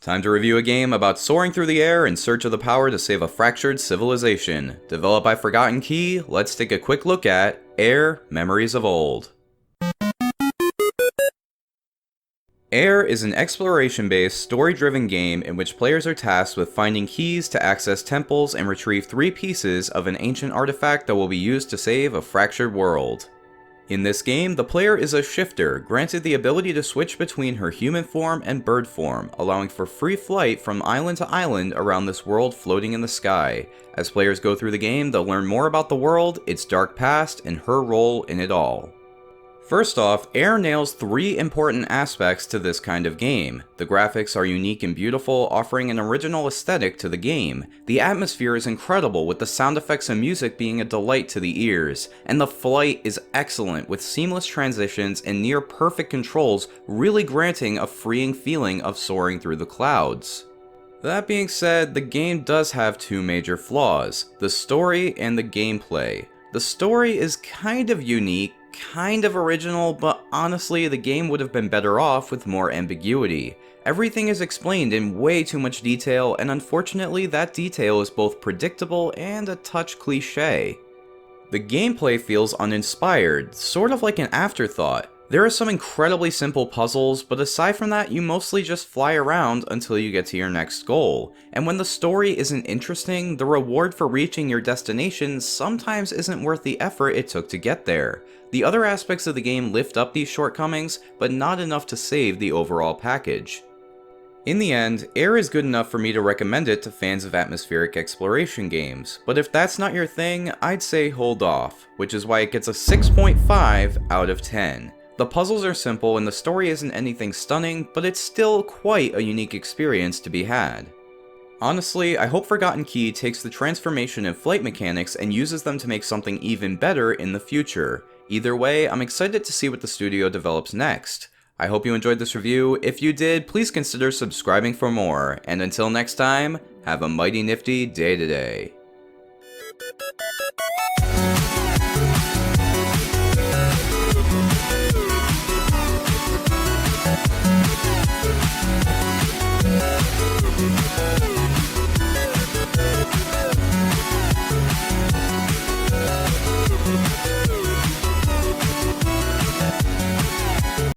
Time to review a game about soaring through the air in search of the power to save a fractured civilization. Developed by Forgotten Key, let's take a quick look at AER Memories of Old. AER is an exploration-based, story-driven game in which players are tasked with finding keys to access temples and retrieve 3 pieces of an ancient artifact that will be used to save a fractured world. In this game, the player is a shifter, granted the ability to switch between her human form and bird form, allowing for free flight from island to island around this world floating in the sky. As players go through the game, they'll learn more about the world, its dark past, and her role in it all. First off, AER nails 3 important aspects to this kind of game. The graphics are unique and beautiful, offering an original aesthetic to the game. The atmosphere is incredible, with the sound effects and music being a delight to the ears. And the flight is excellent, with seamless transitions and near perfect controls, really granting a freeing feeling of soaring through the clouds. That being said, the game does have 2 major flaws: the story and the gameplay. The story is kind of unique, kind of original, but honestly the game would have been better off with more ambiguity. Everything is explained in way too much detail, and unfortunately that detail is both predictable and a touch cliché. The gameplay feels uninspired, sort of like an afterthought. There are some incredibly simple puzzles, but aside from that, you mostly just fly around until you get to your next goal. And when the story isn't interesting, the reward for reaching your destination sometimes isn't worth the effort it took to get there. The other aspects of the game lift up these shortcomings, but not enough to save the overall package. In the end, AER is good enough for me to recommend it to fans of atmospheric exploration games, but if that's not your thing, I'd say hold off, which is why it gets a 6.5 out of 10. The puzzles are simple and the story isn't anything stunning, but it's still quite a unique experience to be had. Honestly, I hope Forgotten Key takes the transformation and flight mechanics and uses them to make something even better in the future. Either way, I'm excited to see what the studio develops next. I hope you enjoyed this review. If you did, please consider subscribing for more, and until next time, have a mighty nifty day today.